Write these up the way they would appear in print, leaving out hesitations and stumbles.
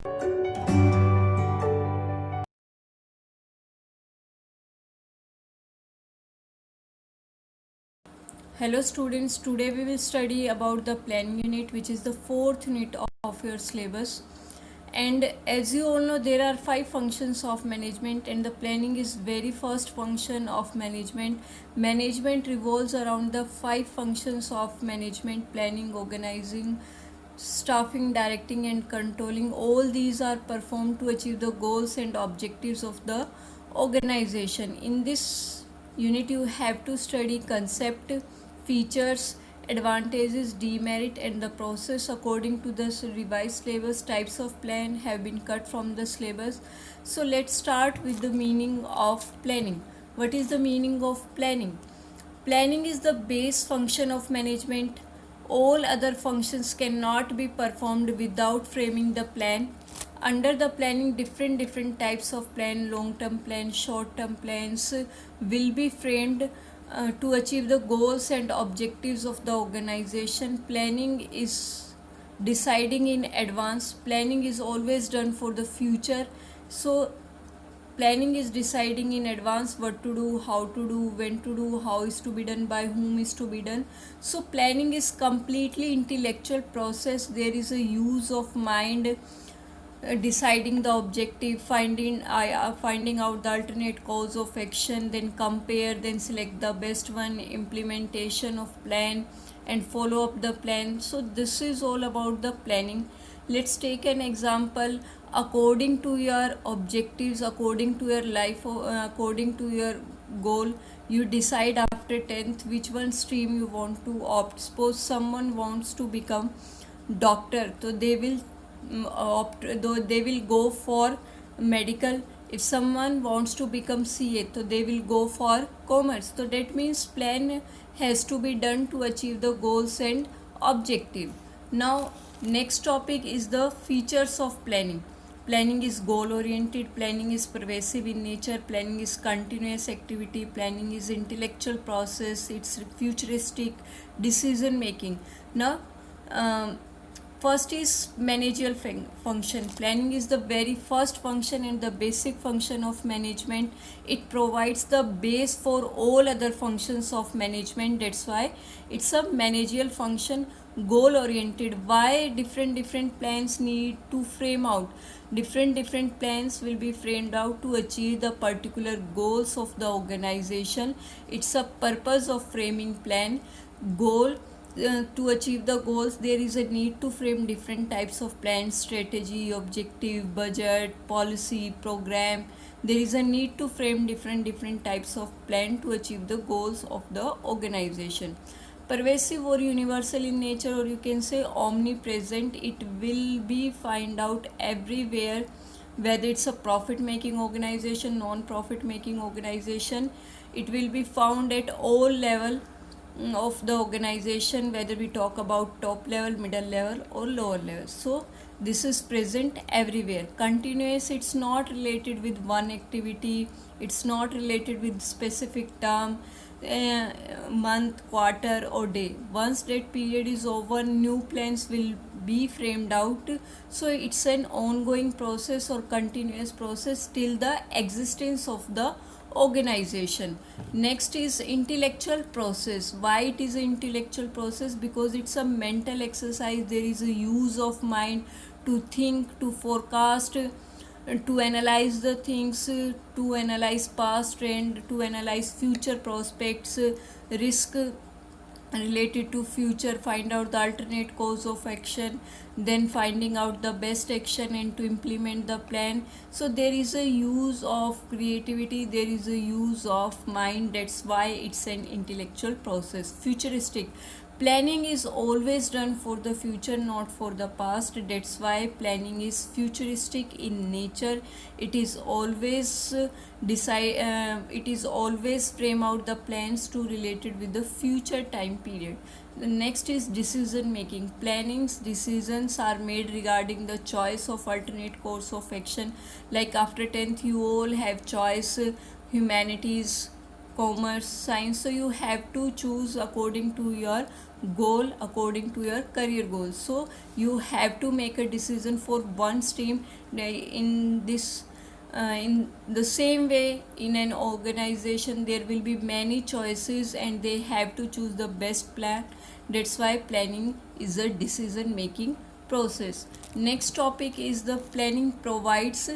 Hello students, today we will study about the planning unit, which is the fourth unit of your syllabus. And as you all know, there are 5 functions of management, and the planning is very first function of management. Management revolves around the 5 functions of management: planning, organizing, staffing, directing and controlling. All these are performed to achieve the goals and objectives of the organization. In this unit you have to study concept, features, advantages, demerit and the process according to the revised syllabus. Types of plan have been cut from the syllabus. So let's start with the meaning of planning. What is the meaning of planning? Planning is the base function of management. All other functions cannot be performed without framing the plan. Under the planning, different types of plan, long term plan, short term plans will be framed to achieve the goals and objectives of the organization. Planning is deciding in advance. Planning is always done for the future. So planning is deciding in advance what to do, how to do, when to do, how is to be done, by whom is to be done. So planning is completely intellectual process. There is a use of mind, deciding the objective, finding out the alternate cause of action, then compare, then select the best one, implementation of plan and follow up the plan. So this is all about the planning. Let's take an example. According to your objectives, according to your life, according to your goal, you decide after 10th which one stream you want to opt. Suppose someone wants to become doctor, so they will opt, though they will go for medical. If someone wants to become CA, so they will go for commerce. So that means plan has to be done to achieve the goals and objective. Now next topic is the features of planning. Planning is goal oriented, planning is pervasive in nature, planning is continuous activity, planning is intellectual process, it's futuristic, decision making. Now first is managerial function. Planning is the very first function and the basic function of management. It provides the base for all other functions of management. That's why it's a managerial function. Goal oriented. Why different plans need to frame out? Different plans will be framed out to achieve the particular goals of the organization. It's a purpose of framing plan. Goal, to achieve the goals, there is a need to frame different types of plans: strategy, objective, budget, policy, program. There is a need to frame different types of plan to achieve the goals of the organization. Pervasive or universal in nature, or you can say omnipresent. It will be find out everywhere, whether it's a profit making organization, non-profit making organization. It will be found at all level of the organization, whether we talk about top level, middle level or lower level. So this is present everywhere. Continuous, it's not related with one activity, it's not related with specific term, month, quarter or day. Once that period is over, new plans will be framed out. So it's an ongoing process or continuous process till the existence of the organization. Next is intellectual process. Why it is an intellectual process? Because it's a mental exercise. There is a use of mind to think, to forecast, to analyze the things, to analyze past trend, to analyze future prospects, risk related to future, find out the alternate course of action, then finding out the best action and to implement the plan. So there is a use of creativity, there is a use of mind. That's why it's an intellectual process. Futuristic, planning is always done for the future, not for the past. That's why planning is futuristic in nature. It is always it is always frame out the plans to related with the future time period. The next is decision making. Planning's decisions are made regarding the choice of alternate course of action. Like after 10th you all have choice, humanities, commerce, science. So you have to choose according to your goal, according to your career goals. So you have to make a decision for one stream. In this in the same way, in an organization there will be many choices and they have to choose the best plan. That's why planning is a decision making process. Next topic is the planning provides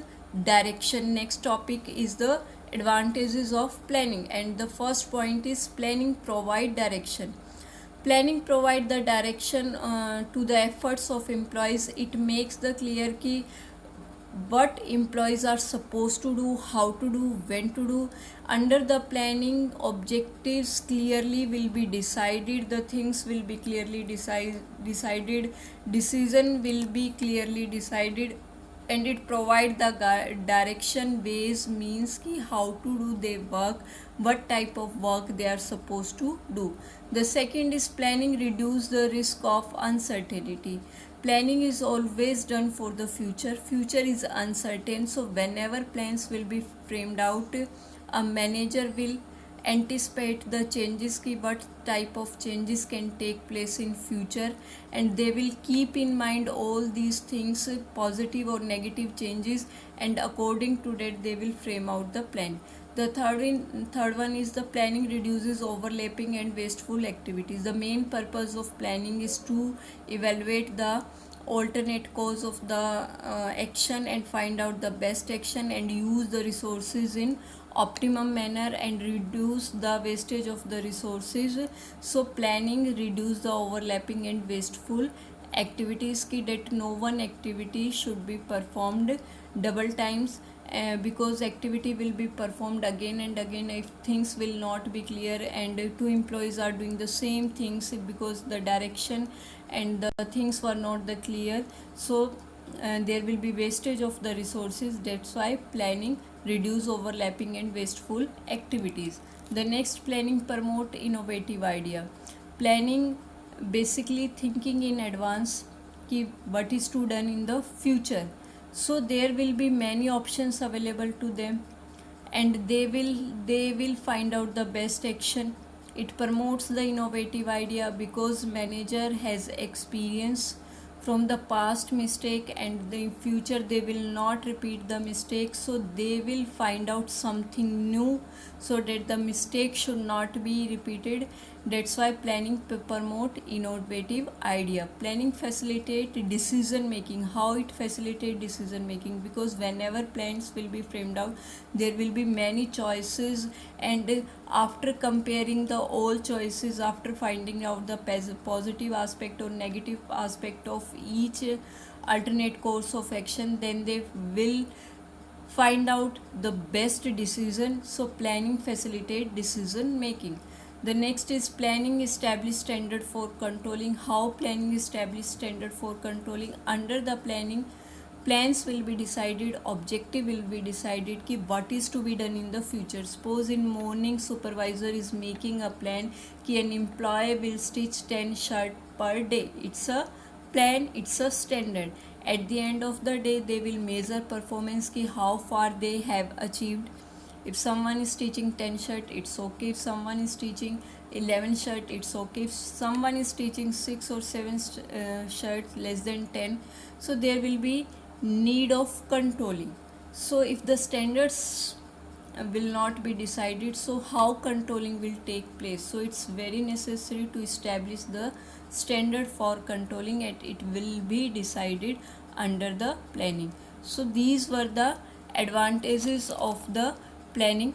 direction. Next topic is the advantages of planning, and the first point is planning provide direction. Planning provide the direction to the efforts of employees. It makes the clear key what employees are supposed to do, how to do, when to do. Under the planning, objectives clearly will be decided, the things will be clearly decided, decision will be clearly decided, and it provide the direction, ways, means ki how to do their work, what type of work they are supposed to do. The second is planning reduce the risk of uncertainty. Planning is always done for the future. Future is uncertain, so whenever plans will be framed out, a manager will anticipate the changes ki what type of changes can take place in future, and they will keep in mind all these things, positive or negative changes, and according to that they will frame out the plan. The third one is the planning reduces overlapping and wasteful activities. The main purpose of planning is to evaluate the alternate course of the action and find out the best action and use the resources in optimum manner and reduce the wastage of the resources. So planning reduce the overlapping and wasteful activities ki that no one activity should be performed double times, because activity will be performed again and again if things will not be clear and two employees are doing the same things because the direction and the things were not the clear. So there will be wastage of the resources. That's why planning reduce overlapping and wasteful activities. The next, planning promote innovative idea. Planning basically thinking in advance ki what is to done in the future. So there will be many options available to them and they will find out the best action. It promotes the innovative idea because manager has experience from the past mistake and the future they will not repeat the mistake, so they will find out something new so that the mistake should not be repeated. That's why planning promote innovative idea. Planning facilitate decision making. How it facilitate decision making? Because whenever plans will be framed out, there will be many choices, and after comparing the all choices, after finding out the positive aspect or negative aspect of each alternate course of action, then they will find out the best decision. So planning facilitate decision making. The next is planning establish standard for controlling. How planning establish standard for controlling? Under the planning, plans will be decided, objective will be decided ki what is to be done in the future. Suppose in morning supervisor is making a plan ki an employee will stitch 10 shirt per day. It's a plan, it's a standard. At the end of the day they will measure performance ki how far they have achieved. If someone is teaching 10 shirt, it's okay. If someone is teaching 11 shirt, it's okay. If someone is teaching 6 or 7 shirts less than 10, so there will be need of controlling. So if the standards will not be decided, so how controlling will take place? So it's very necessary to establish the standard for controlling, and it will be decided under the planning. So these were the advantages of the planning.